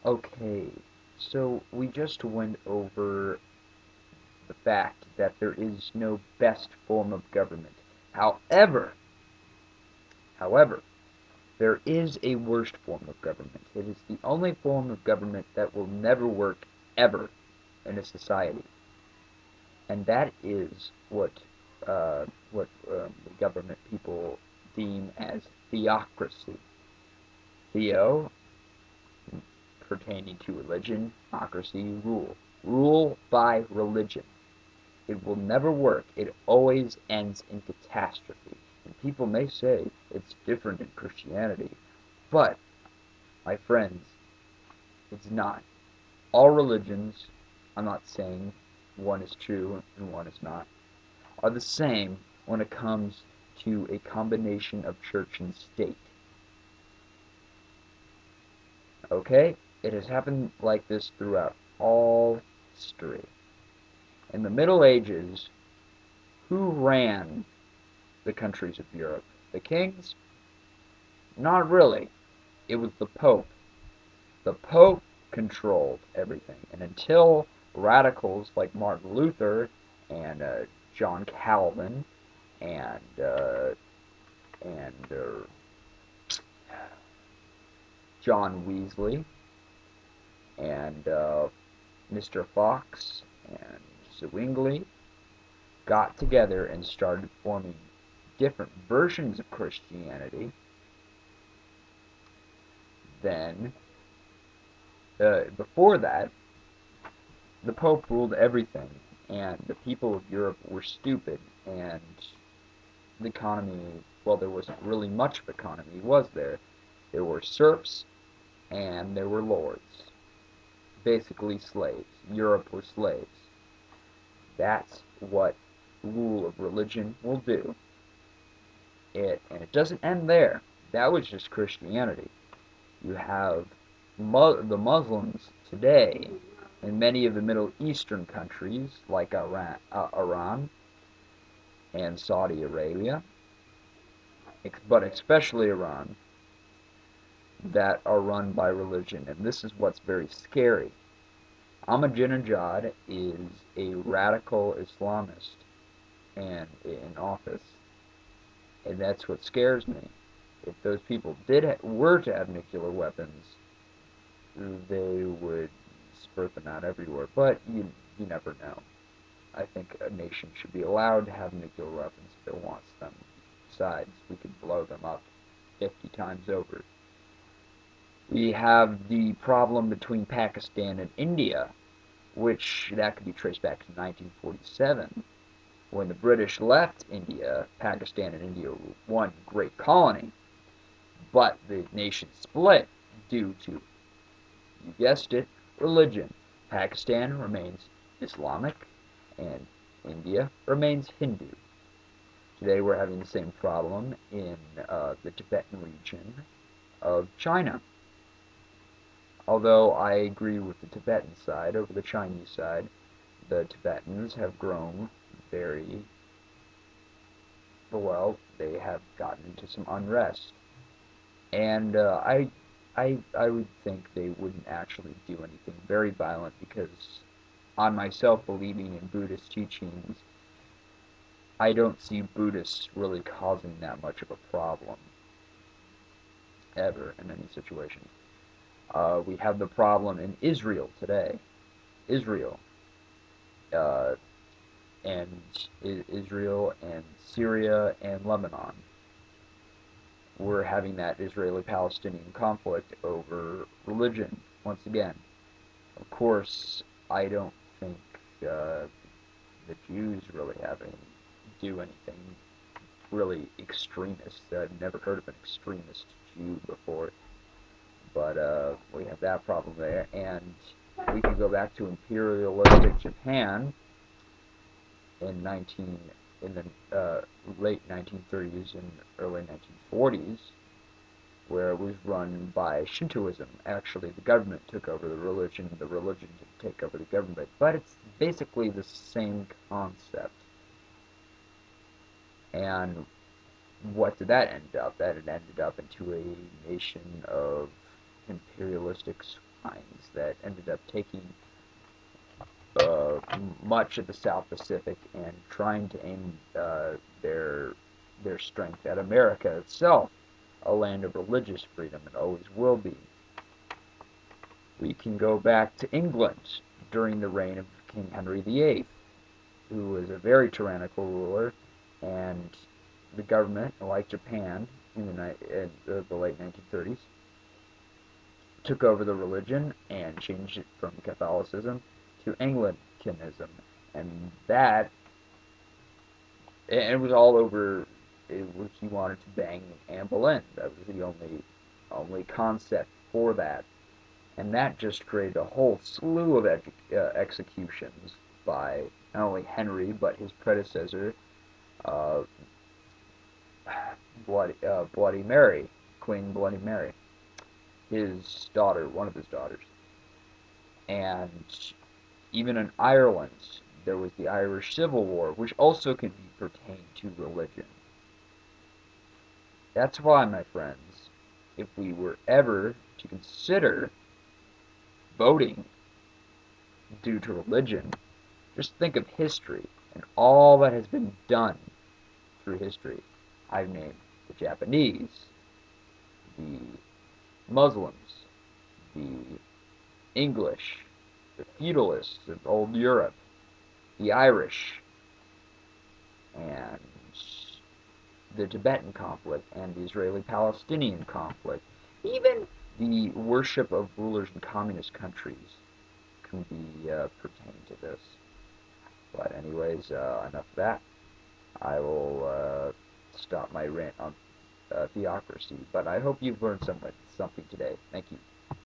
Okay, so we just went over the fact that there is no best form of government. However, however, there is a worst form of government. It is the only form of government that will never work ever in a society, and that is the government people deem as theocracy. Theo pertaining to religion, democracy, rule. Rule by religion. It will never work. It always ends in catastrophe. And people may say it's different in Christianity, but, my friends, it's not. All religions, I'm not saying one is true and one is not, are the same when it comes to a combination of church and state. Okay? It has happened like this throughout all history. In the Middle Ages, who ran the countries of Europe? The kings? Not really. It was the Pope. The Pope controlled everything. And until radicals like Martin Luther and John Calvin and and John Weasley and Mr. Fox and Zwingli got together and started forming different versions of Christianity, then before that, the Pope ruled everything, and the people of Europe were stupid, and the economy, well, there wasn't really much of economy, was there? There were serfs, and there were lords. Basically slaves. Europe was slaves. That's what rule of religion will do. And it doesn't end there. That was just Christianity. You have the Muslims today in many of the Middle Eastern countries like Iran and Saudi Arabia, but especially Iran, that are run by religion. And this is what's very scary. Ahmadinejad is a radical Islamist and in office, and that's what scares me. If those people were to have nuclear weapons, they would spurt them out everywhere. But you never know. I think a nation should be allowed to have nuclear weapons if it wants them. Besides, we could blow them up 50 times over. We have the problem between Pakistan and India, which that could be traced back to 1947. When the British left India, Pakistan and India were one great colony, but the nation split due to, you guessed it, religion. Pakistan remains Islamic, and India remains Hindu. Today we're having the same problem in the Tibetan region of China. Although I agree with the Tibetan side over the Chinese side, the Tibetans have grown very, well, they have gotten into some unrest. And I would think they wouldn't actually do anything very violent because on myself believing in Buddhist teachings, I don't see Buddhists really causing that much of a problem ever in any situation. We have the problem in Israel today. Israel. Uh, and Israel and Syria and Lebanon. We're having that Israeli-Palestinian conflict over religion once again. Of course, I don't think the Jews really have any do anything really extremist. I've never heard of an extremist Jew before, but we have that problem there. And we can go back to imperialistic Japan in the late 1930s and early 1940s, where it was run by Shintoism. Actually, the government took over the religion didn't take over the government, but it's basically the same concept. And what did that end up? That it ended up into a nation of imperialistic Philippines that ended up taking much of the South Pacific and trying to aim their their strength at America itself, a land of religious freedom and always will be. We can go back to England during the reign of King Henry VIII, who was a very tyrannical ruler, and the government, like Japan in the late 1930s, took over the religion and changed it from Catholicism to Anglicanism, and that it was all over. It was he wanted to bang Anne Boleyn. That was the only concept for that, and that just created a whole slew of executions by not only Henry but his predecessor, uh, Bloody Mary, Queen Bloody Mary, his daughter, one of his daughters, and even in Ireland there was the Irish Civil War, which also can be pertained to religion. That's why, my friends, if we were ever to consider voting due to religion, just think of history and all that has been done through history. I've named the Japanese, the Muslims, the English, the feudalists of old Europe, the Irish, and the Tibetan conflict, and the Israeli-Palestinian conflict. Even the worship of rulers in communist countries can be pertained to this. But anyways, enough of that. I will stop my rant on theocracy, but I hope you've learned something today. Thank you.